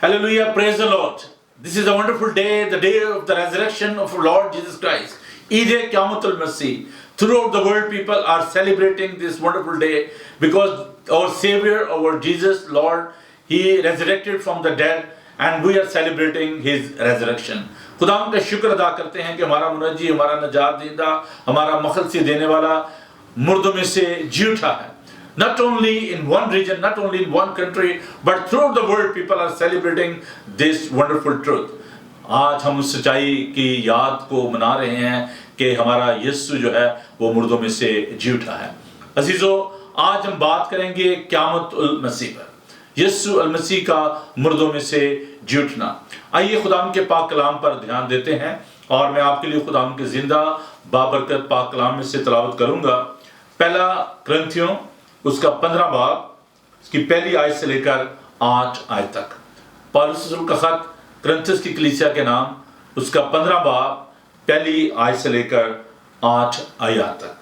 Hallelujah, praise the Lord. This is a wonderful day, the day of the resurrection of our Lord Jesus Christ. Eid Qiyamatul Masih. Throughout the world, people are celebrating this wonderful day because our Savior, our Jesus, Lord, He resurrected from the dead and we are celebrating His resurrection. खुदाम का शुक्र अदा करते हैं कि हमारा मुनज्जी, हमारा नजात देंदा, हमारा मखलसी देने वाला मुर्दों में से जी उठा है. Not only in one region, not only in one country, but throughout the world, people are celebrating this wonderful truth. आज हम उस सच्चाई की याद को मना रहे हैं कि हमारा यीशु जो है वो मुर्दों में से जी उठा है. अजीजों, आज हम बात करेंगे क़यामत उल मसीह पर, यीशु अल मसीह का मुर्दों में से जी उठना. आइए खुदाम के पाक कलाम पर ध्यान देते हैं और मैं आपके लिए खुदाम के जिंदा बाबरकत पाक कलाम में से तिलावत करूंगा. पहला करंथियों उसका 15 बाब, उसकी पहली आयत से लेकर 8 आयत तक. पौलुस रसूल का खत करंथियस की कलीसिया के नाम, उसका 15 बाब, पहली आयत से लेकर 8 आयत तक.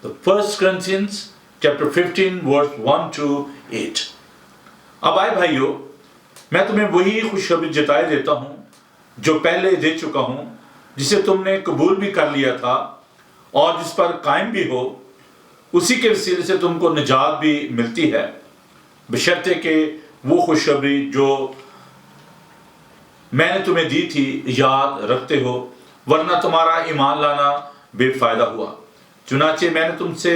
तो 1 Corinthians chapter 15 verse 1 to 8. अब आए भाइयों, मैं तुम्हें वही खुशखबरी जताए देता हूं जो पहले दे चुका हूं, जिसे तुमने कबूल भी कर लिया था और जिस पर कायम भी हो. उसी के वसीले से तुमको निजात भी मिलती है, बशर्ते कि वो खुशखबरी जो मैंने तुम्हें दी थी याद रखते हो, वरना तुम्हारा ईमान लाना बेफायदा हुआ. चुनाचे मैंने तुमसे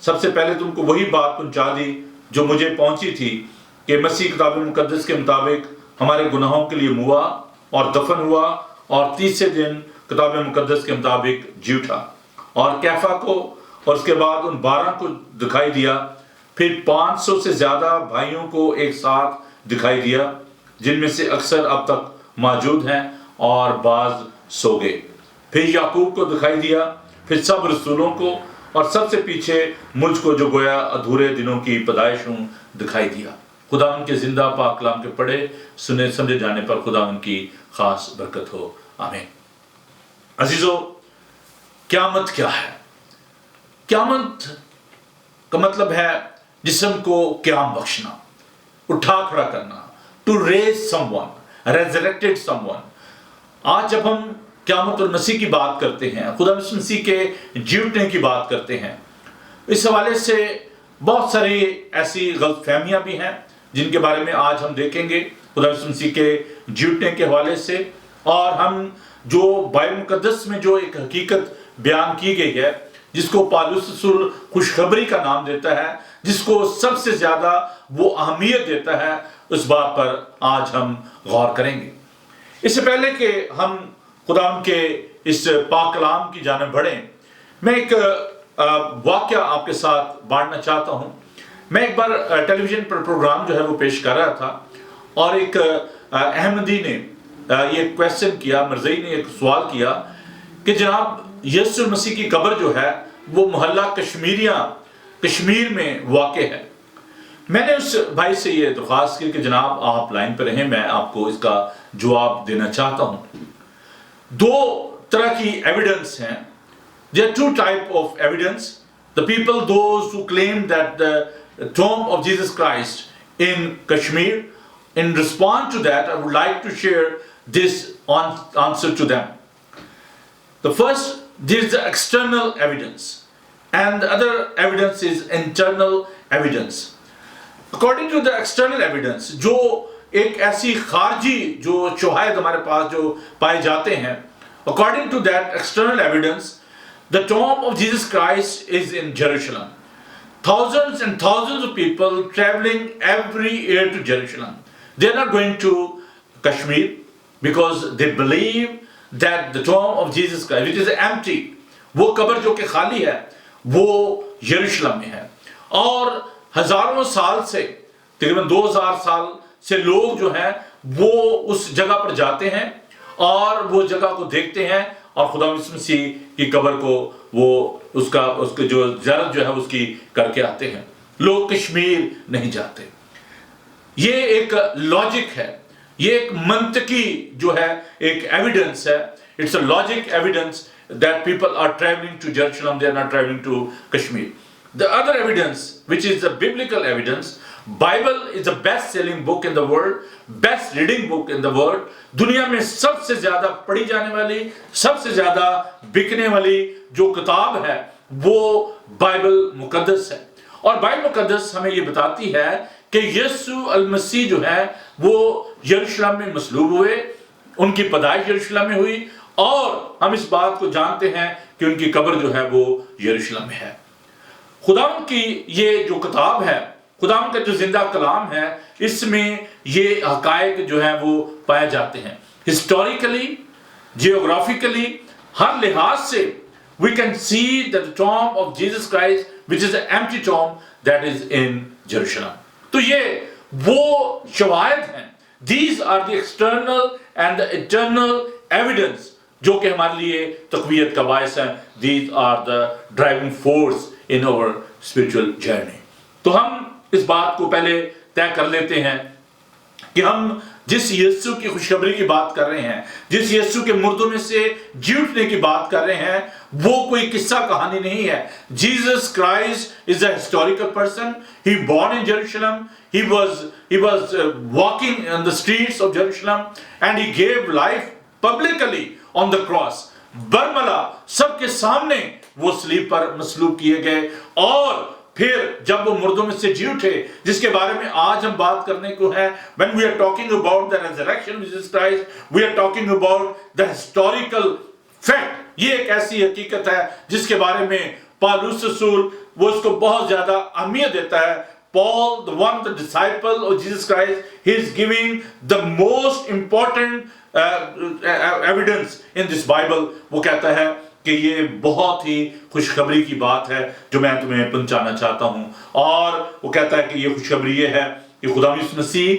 सबसे पहले तुमको वही बात पहुंचा दी जो मुझे पहुंची थी कि मसीह किताब मुकद्दस के मुताबिक हमारे गुनाहों के लिए मुआ और दफन हुआ और तीसरे दिन किताब मुकद्दस के मुताबिक जी उठा. और कैफा को और उसके बाद उन 12 को दिखाई दिया, फिर 500 से ज्यादा भाइयों को एक साथ दिखाई दिया, जिनमें से अक्सर अब तक मौजूद हैं और बाज सो गए. फिर याकूब को दिखाई दिया, फिर सब रसूलों को और सबसे पीछे मुझको जो गोया अधूरे दिनों की पैदाइश हूं दिखाई दिया. खुदा उनके जिंदा पाक कलाम के पढ़े सुने समझे जाने पर खुदा उनकी खास बरकत हो. आमीन. अजीजों, क़यामत क्या है? क़यामत का मतलब है जिस्म को क़याम बख्शना, उठा खड़ा करना, to raise someone, resurrected someone. आज जब हम क़यामत उल मसीह की बात करते हैं, खुदा मसीह के जी उठने की बात करते हैं, इस हवाले से बहुत सारी ऐसी गलतफहमियां भी हैं जिनके बारे में आज हम देखेंगे खुदा मसीह के जी उठने के हवाले से. और हम जो बाइबल मुकद्दस में जो एक हकीकत बयान की गई है, जिसको पौलुस रसूल खुशखबरी का नाम देता है, जिसको सबसे ज्यादा वो अहमियत देता है, उस बात पर आज हम गौर करेंगे. इससे पहले कि हम खुदा के इस पाक कलाम की जानिब बढ़ें, मैं एक वाक़या आपके साथ बांटना चाहता हूं. मैं एक बार टेलीविजन पर प्रोग्राम जो है वो पेश कर रहा था और एक अहमदी ने ये क्वेश्चन किया, मरज़ई ने एक सवाल किया कि जनाब यीशु मसीह की कब्र जो है वो मोहल्ला कश्मीर में वाक़ है. मैंने उस भाई से ये दरख्वास्त की कि जनाब आप लाइन पर रहें, मैं आपको इसका जवाब देना चाहता हूँ. दो तरह की एविडेंस हैं. There are two types of evidence. The people, those who claim that the tomb of Jesus Christ in Kashmir, in response to that, I would like to share this answer to them. The first, there is the external evidence, and the other evidence is internal evidence. According to the external evidence, जो एक ऐसी खारजी जो शवाहिद हमारे पास जो पाए जाते हैं, according to that external evidence, the tomb of Jesus Christ is in Jerusalem. Thousands and thousands of people traveling every year to Jerusalem. They are not going to Kashmir because they believe that the tomb of Jesus Christ, which is empty, वो कब्र जो कि खाली है, वो यरूशलेम में है. और हजारों साल से, तकरीबन 2000 साल से लोग जो हैं वो उस जगह पर जाते हैं और वो जगह को देखते हैं और खुदा मसीह की कब्र को वो उसके जो ज़ियारत जो है उसकी करके आते हैं. लोग कश्मीर नहीं जाते. ये एक लॉजिक है, ये एक मंतकी जो है एक एविडेंस है. It's a logic evidence that people are traveling to Jerusalem, they are not traveling to Kashmir. The other evidence, which is the biblical evidence, Bible is the best selling book in the world, best reading book in the world. दुनिया में सबसे ज्यादा पढ़ी जाने वाली, सबसे ज्यादा बिकने वाली जो किताब है वो बाइबल मुकद्दस है। और बाइबल मुकद्दस हमें ये बताती है कि यीशु अल मसीह जो है वो यरूशलेम में मसलूब हुए, उनकी पैदाइश यरूशलेम में हुई, और हम इस बात को जानते हैं कि उनकी कब्र जो है वो यरूशलेम में है। खुदावंद की ये जो किताब है, खुदावंद का जो जिंदा कलाम है, इसमें ये हकायक जो है वो पाए जाते हैं। हिस्टोरिकली, जियोग्राफिकली, हर लिहाज से we can see that the tomb of Jesus Christ, which is an empty tomb, that is in Jerusalem. तो ये वो शवाहिद हैं, these are the external and the eternal evidence जो कि हमारे लिए तक़वियत का बायस है। These are the driving force in our spiritual journey. तो हम इस बात को पहले तय कर लेते हैं कि हम जिस यीशु की खुशखबरी की बात कर रहे हैं, जिस यीशु के मुर्दों में से जी उठने की बात कर रहे हैं, वो कोई किस्सा कहानी नहीं है। Jesus Christ is a historical person. He born in Jerusalem. He was walking on the streets of Jerusalem and he gave life publicly on the cross. बरमला सबके सामने वो सलीब पर मसलूब किए गए, और फिर जब वो मुर्दों में से जी उठे, जिसके बारे में आज हम बात करने को है। When we are talking about the resurrection of Jesus Christ, we are talking about the historical fact. ये एक ऐसी हकीकत है जिसके बारे में पौलुस रसूल वो इसको बहुत ज्यादा अहमियत देता है। Paul, the one, the disciple of Jesus Christ, he is giving the most important evidence in this Bible. वो कहता है कि ये बहुत ही खुशखबरी की बात है जो मैं तुम्हें पहुंचाना चाहता हूं, और वो कहता है कि ये खुशखबरी ये है कि खुदा यीशु मसीह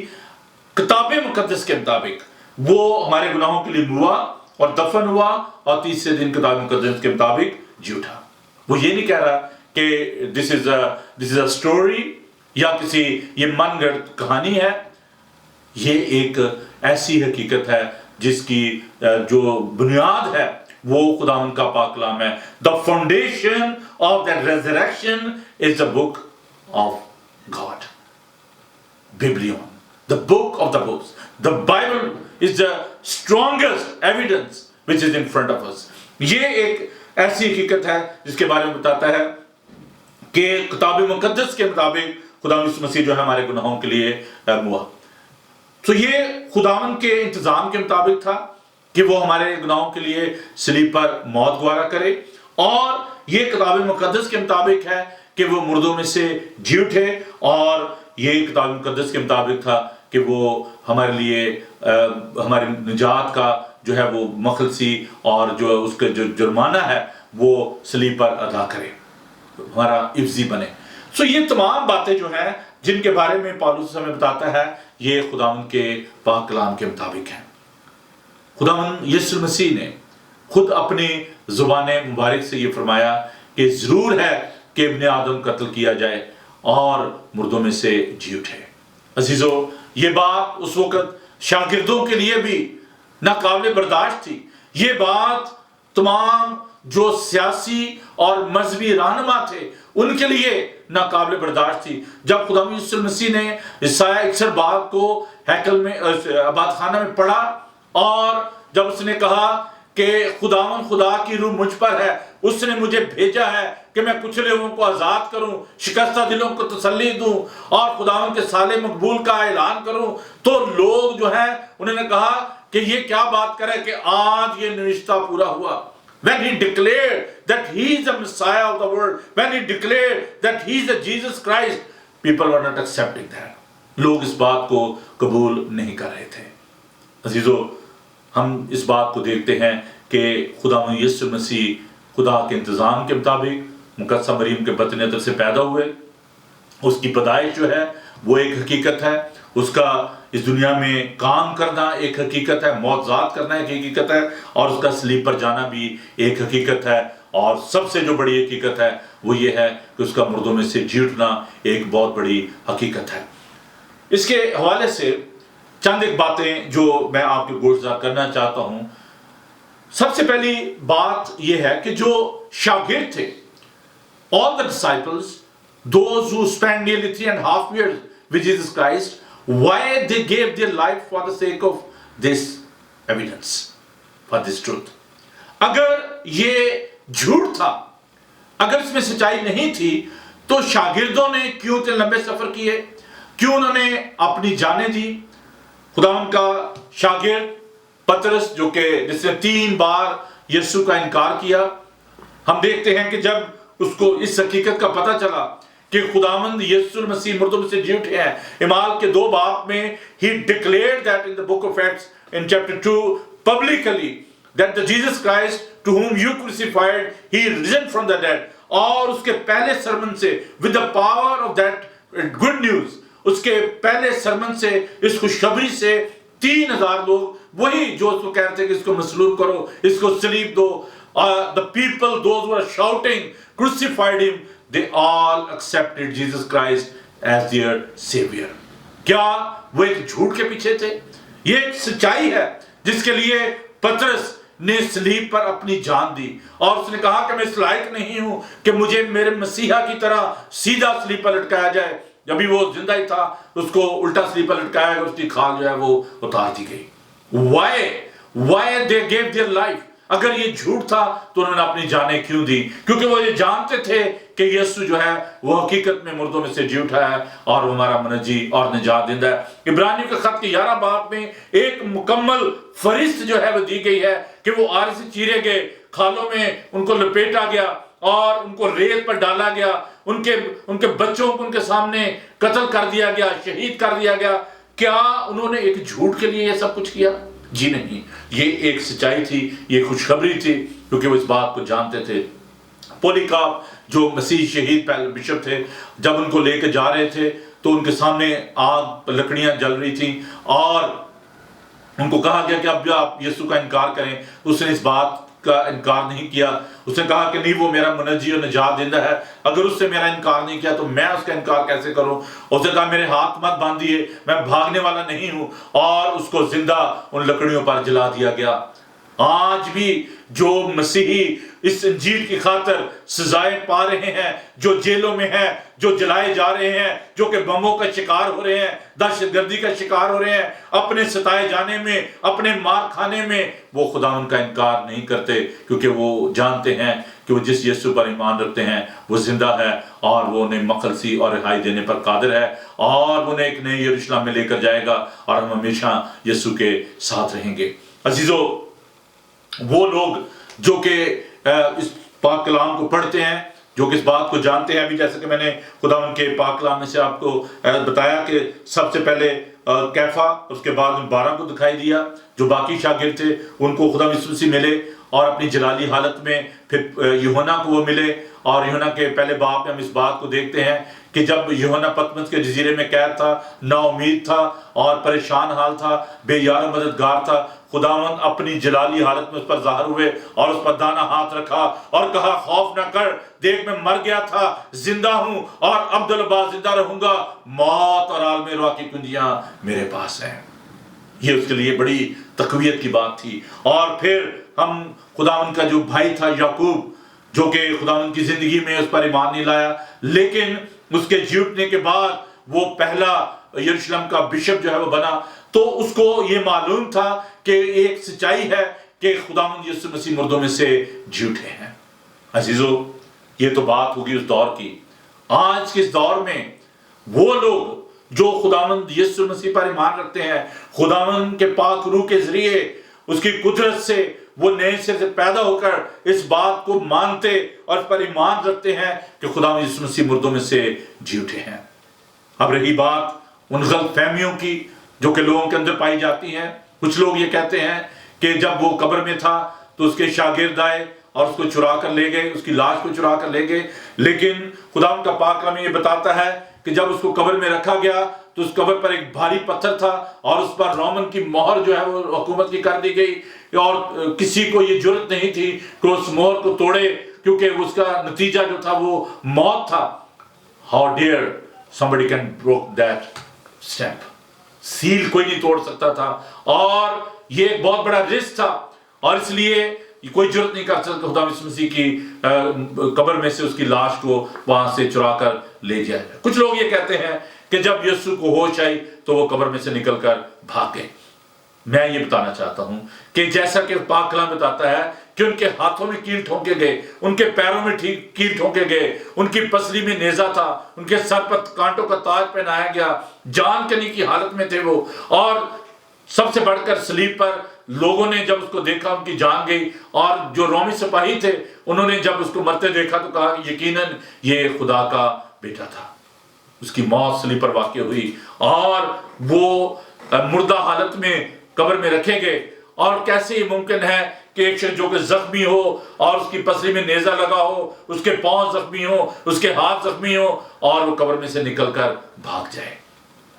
किताब मुकद्दस के मुताबिक वो हमारे गुनाहों के लिए हुआ और दफन हुआ, और तीसरे दिन किताब मुकद्दस के मुताबिक जी उठा। वो ये नहीं कह रहा कि दिस इज अ स्टोरी या किसी ये मनगढ़ंत कहानी है। ये एक ऐसी हकीकत है जिसकी जो बुनियाद है वो खुदावंद का पाक कलाम है। The foundation of that resurrection is the book of God, Biblion, the book of the books. The Bible is the strongest evidence which is in front of us. ये एक ऐसी हकीकत है जिसके बारे में बताता है कि किताब मुकद्दस के मुताबिक खुदावंद यीशु मसीह जो है हमारे गुनाहों के लिए हुआ। तो ये खुदावंद के इंतजाम के मुताबिक था कि वो हमारे गुनाहों के लिए सलीब पर मौत गवारा करे, और ये किताब मुकद्दस के मुताबिक है कि वो मुर्दों में से जी उठे, और ये किताब मुकद्दस के मुताबिक था कि वो हमारे लिए हमारे निजात का जो है वो मखलसी और जो उसका जो जुर्माना है वो सलीब पर अदा करे, हमारा इफ्जी बने। सो ये तमाम बातें जो हैं जिनके बारे में पौलुस हमें बताता है, ये खुदावंद के पाक कलाम के मुताबिक है। खुदावंद यीशु मसीह ने खुद अपनी जुबान मुबारक से ये फरमाया कि जरूर है कि इब्ने आदम कत्ल किया जाए और मुर्दों में से जी उठे। अजीजों, ये बात उस वक्त शागिर्दों के लिए भी नाकाबिल बर्दाश्त थी। ये बात तमाम जो सियासी और मजहबी रहनुमा थे उनके लिए नाकाबिल बर्दाश्त थी। जब खुदा यीशु मसीह ने ईसाया 61 बाब को हैकल में आबाद खाना में पढ़ा, और जब उसने कहा कि खुदा की रूह मुझ पर है, उसने मुझे भेजा है कि मैं कुचले हुओं को आजाद करूं, शिकस्ता दिलों को तसल्ली दूं और खुदावंद के साले मकबूल का ऐलान करूं, तो लोग जो है उन्होंने कहा कि ये क्या बात करे कि आज ये निश्चित पूरा हुआ। When he declared that he is the Messiah of the world, when he declared that he is the Jesus Christ, people were not accepting that. लोग इस बात को कबूल नहीं कर रहे थे। अजीजों, हम इस बात को देखते हैं कि खुदा यीशु मसीह खुदा के इंतज़ाम के मुताबिक मुकद्दस मरियम के बतन अतर से पैदा हुए। उसकी पैदाइश जो है वो एक हकीकत है, उसका इस दुनिया में काम करना एक हकीकत है, मौत करना एक हकीकत है, और उसका सलीब पर जाना भी एक हकीकत है, और सबसे जो बड़ी हकीकत है वो ये है कि उसका मुर्दों में से जी उठना एक बहुत बड़ी हकीकत है। इसके हवाले से चंद एक बातें जो मैं आपके गोश्तजार करना चाहता हूं। सबसे पहली बात यह है कि जो शागिर्द थे, all the disciples, those who spent nearly 3.5 years with Jesus Christ, why they gave their life for the sake of this evidence, for this truth. अगर ये झूठ था, अगर इसमें सच्चाई नहीं थी, तो शागिर्दों ने क्यों इतने लंबे सफर किए, क्यों उन्होंने अपनी जानें दी। खुदावंद का शागिर्द पतरस, जो कि जिसने 3 बार यीशु का इनकार किया, हम देखते हैं कि जब उसको इस हकीकत का पता चला कि खुदावंद यीशु मसीह मुर्दों में से जी उठे हैं, इमाल के 2 बाब में he declared that in the book of Acts in chapter 2 publicly that the Jesus Christ to whom you crucified, he risen from the dead. और उसके पहले सरमन से with the power of that good news, उसके पहले सरमन से, इस खुशखबरी से 3000 लोग, वही जो उसको कह रहे थे कि इसको मसलूब करो, इसको सलीब दो, the people, those who are shouting crucified him, they all accepted Jesus Christ as their savior. क्या वो एक झूठ के पीछे थे? ये एक सच्चाई है जिसके लिए पतरस ने सलीब पर अपनी जान दी, और उसने कहा कि मैं इस लायक नहीं हूं कि मुझे मेरे मसीहा की तरह सीधा सलीब पर लटकाया जाए। जब भी वो जिंदा ही था, उसको उल्टा सलीब पर लटकाया गया, उसकी खाल जो है वो उतार दी गई। Why they gave their life? अगर ये झूठ था तो उन्होंने अपनी जानें क्यों दी? क्योंकि वो ये जानते थे कि यीशु जो है वो हकीकत में मुर्दों में से जी उठा है और वो हमारा मुनज्जी और निजात देंदा है। इब्रानियों के खत के 11 बाब में एक मुकम्मल फरिश्त जो है वो दी गई है कि वो आरे से चीरे गए, खालों में उनको लपेटा गया और उनको रेत पर डाला गया, उनके बच्चों को उनके सामने कत्ल कर दिया गया, शहीद कर दिया गया। क्या उन्होंने एक झूठ के लिए ये सब कुछ किया? जी नहीं, ये एक सच्चाई थी, ये खुशखबरी थी, क्योंकि वो इस बात को जानते थे। पोलीकार्प जो मसीह शहीद पहले बिशप थे, जब उनको लेकर जा रहे थे तो उनके सामने आग लकड़ियां जल रही थी और उनको कहा गया कि अब आप यीशु का इनकार करें। उसने इस बात का इनकार नहीं किया, उसने कहा कि नहीं, वो मेरा मुनज्जी और निजात देंदा है, अगर उससे मेरा इनकार नहीं किया तो मैं उसका इनकार कैसे करूं। उसने कहा मेरे हाथ मत बांधिए, मैं भागने वाला नहीं हूं, और उसको जिंदा उन लकड़ियों पर जला दिया गया। आज भी जो मसीही इस इंजील की खातिर सजाएं पा रहे हैं, जो जेलों में हैं, जो जलाए जा रहे हैं, जो कि बमों का शिकार हो रहे हैं, दहशतगर्दी का शिकार हो रहे हैं, अपने सताए जाने में, अपने मार खाने में, वो खुदा उनका इनकार नहीं करते, क्योंकि वो जानते हैं कि वो जिस यीशु पर ईमान रखते हैं वो जिंदा है और वो उन्हें मखलसी और रिहाई देने पर कादिर है, और उन्हें एक नए यरूशलेम में लेकर जाएगा और हम हमेशा यीशु के साथ रहेंगे। अजीजों, वो लोग जो कि इस पाक कलाम को पढ़ते हैं, जो कि इस बात को जानते हैं, अभी जैसे कि मैंने खुदा उनके पाक कलाम में से आपको बताया कि सबसे पहले कैफा, उसके बाद उन 12 को दिखाई दिया, जो बाकी शागिर्द थे उनको खुदा यीशु मसीह मिले और अपनी जलाली हालत में, फिर यूहन्ना को वो मिले, और यूहन्ना के पहले बाब में हम इस बात को देखते हैं कि जब यूहन्ना पतमस के जजीरे में कैद था, ना उम्मीद था और परेशान हाल था, बेयार मददगार था, खुदावंद अपनी जलाली हालत में उस पर ज़ाहिर हुए और उस पर दाना हाथ रखा और कहा खौफ न कर, देख मैं मर गया था, जिंदा हूं और अब्दुल्बा जिंदा रहूंगा, मौत और आलम रुआ की कुंजियां मेरे पास हैं। ये उसके लिए बड़ी तकवीयत की बात थी। और फिर हम खुदावंद का जो भाई था याकूब, जो कि खुदावंद की जिंदगी में उस पर ईमान नहीं लाया, लेकिन उसके जी उठने के बाद वो पहला यरूशलेम का बिशप जो है वो बना, तो उसको ये मालूम था कि एक सच्चाई है कि खुदावंद यीशु मसीह मुर्दों में से जी उठे हैं। अजीजों, ये तो बात होगी उस दौर की। आज के इस दौर में वो लोग जो खुदावंद यीशु मसीह पर ईमान रखते हैं, खुदावंद के पाक रूह के जरिए उसकी कुदरत से वो नए सिरे से पैदा होकर इस बात को मानते और इस पर ईमान रखते हैं कि खुदावंद यीशु मसीह मुर्दों में से जी उठे हैं। अब रही बात उन गलत फहमियों की जो कि लोगों के अंदर पाई जाती हैं। कुछ लोग ये कहते हैं कि जब वो कब्र में था तो उसके शागिर्द आए और उसको चुरा कर ले गए, उसकी लाश को चुरा कर ले गए, लेकिन खुदावंद का पाक कलाम ये बताता है कि जब उसको कब्र में रखा गया तो उस कब्र पर एक भारी पत्थर था और उस पर रोमन की मोहर जो है वो हुकूमत की कर दी गई, और किसी को ये जुर्रत नहीं थी कि उस मोहर को तोड़े, क्योंकि उसका नतीजा जो था वो मौत था। How dare somebody can broke that stamp, seal कोई नहीं तोड़ सकता था, और ये एक बहुत बड़ा रिस्क था, और इसलिए कोई जरूरत नहीं कर सकता खुदा यीशु मसीह की कब्र में से उसकी लाश को वहां से चुरा कर ले जाए। कुछ लोग ये कहते हैं कि जब यीशु को होश आई तो वो कब्र में से निकलकर भाग गए। मैं ये बताना चाहता हूं कि जैसा कि पाक कलाम बताता है कि उनके हाथों में कील ठोंके गए, उनके पैरों में कील ठोंके गए, उनकी पसली में नेजा था, उनके सर पर कांटों का ताज पहनाया गया, जान कनी की हालत में थे वो। और सबसे बढ़कर सलीब पर लोगों ने जब उसको देखा उनकी जान गई, और जो रोमी सिपाही थे उन्होंने जब उसको मरते देखा तो कहा यकीनन ये खुदा का बेटा था। उसकी मौत सलीब पर वाक़ई हुई और वो मुर्दा हालत में कब्र में रखे गए। और कैसे ये मुमकिन है कि एक शख्स जो कि जख्मी हो और उसकी पसली में नेजा लगा हो, उसके पांव जख्मी हो, उसके हाथ जख्मी हो और वो कब्र में से निकलकर भाग जाए।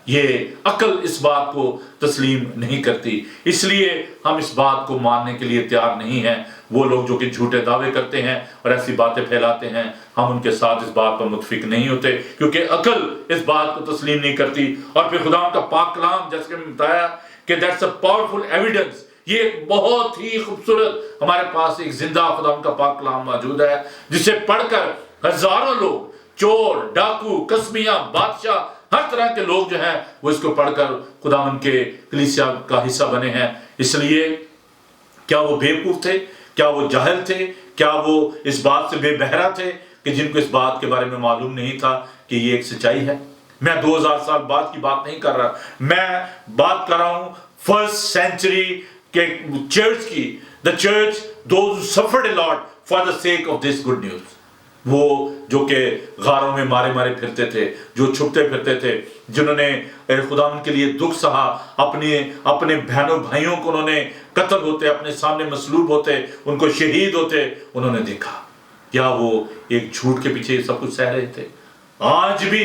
ये अकल इस बात को तस्लीम नहीं करती, इसलिए हम इस बात को मानने के लिए तैयार नहीं हैं। वो लोग जो कि झूठे दावे करते हैं और ऐसी बातें फैलाते हैं, हम उनके साथ इस बात पर मुतफिक नहीं होते, क्योंकि अकल इस बात को तस्लीम नहीं करती। और फिर खुदा का पाक कलाम जैसे कि बताया कि दैट्स अ पावरफुल एविडेंस, ये एक बहुत ही खूबसूरत हमारे पास एक जिंदा खुदा का पाक कलाम मौजूद है, जिसे पढ़कर हजारों लोग, चोर, डाकू, कसमिया, बादशाह, हर तरह के लोग जो हैं वो इसको पढ़कर खुदावन के कलीसिया का हिस्सा बने हैं। इसलिए क्या वो बेवकूफ थे, क्या वो जाहिल थे, क्या वो इस बात से बेबहरा थे कि जिनको इस बात के बारे में मालूम नहीं था कि ये एक सच्चाई है? मैं 2000 साल बाद की बात नहीं कर रहा, मैं बात कर रहा हूं फर्स्ट सेंचुरी के चर्च की। The church those suffered a lot for the sake of this good news. वो जो कि गारों में मारे मारे फिरते थे, जो छुपते फिरते थे, जिन्होंने खुदावन के लिए दुख सहा, अपने बहनों भाइयों को उन्होंने कत्ल होते, अपने सामने मसलूब होते, उनको शहीद होते उन्होंने देखा। क्या वो एक झूठ के पीछे सब कुछ सह रहे थे? आज भी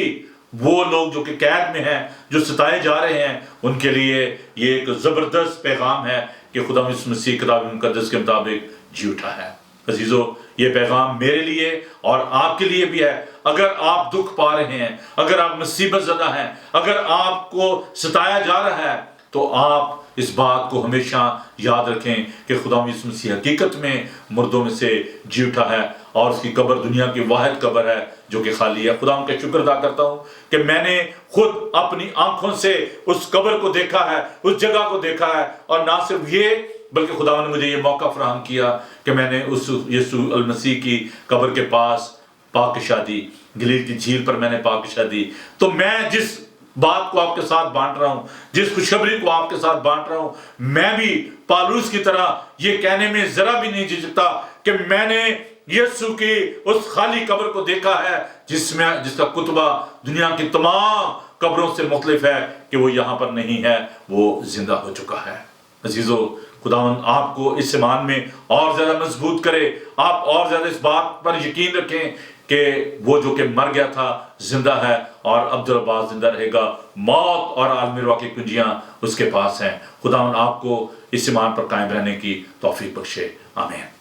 वो लोग जो कि कैद में हैं, जो सताए जा रहे हैं, उनके लिए ये एक जबरदस्त पैगाम है कि खुदा इस मसीह किताब मुकद्दस के मुताबिक जी उठा है। अजीजों, ये पैगाम मेरे लिए और आपके लिए भी है। अगर आप दुख पा रहे हैं, अगर आप मुसीबत ज़दा हैं, अगर आपको सताया जा रहा है, तो आप इस बात को हमेशा याद रखें कि खुदा यीशु मसीह हकीकत में मुर्दों में से जी उठा है और उसकी कब्र दुनिया की वाहिद कब्र है जो कि खाली है। खुदा का शुक्र अदा करता हूँ कि मैंने खुद अपनी आंखों से उस कब्र को देखा है, उस जगह को देखा है, और ना सिर्फ ये बल्कि खुदा ने मुझे ये मौका फराहम किया कि मैंने उस यीशु अल मसीह की कब्र के पास पाकशाह दी, गलील की झील पर मैंने पाकशाह दी। तो मैं जिस बात को आपके साथ बांट रहा हूं, जिस खुशखबरी को आपके साथ बांट रहा हूं, मैं भी पालूस की तरह ये कहने में जरा भी नहीं झिझकता कि मैंने यीशु की उस खाली कब्र को देखा है जिसका कुतबा दुनिया की तमाम कब्रों से मुख्तलिफ है कि वो यहाँ पर नहीं है, वो जिंदा हो चुका है। अजीजों, खुदावन आपको इस ईमान में और ज्यादा मजबूत करे, आप और ज्यादा इस बात पर यकीन रखें कि वो जो कि मर गया था जिंदा है और अब्दुल अब्बास जिंदा रहेगा। मौत और आलमी रुआ की कुंजियां उसके पास हैं। खुदावन आपको इस ईमान पर कायम रहने की तौफीक बख्शे। आमीन।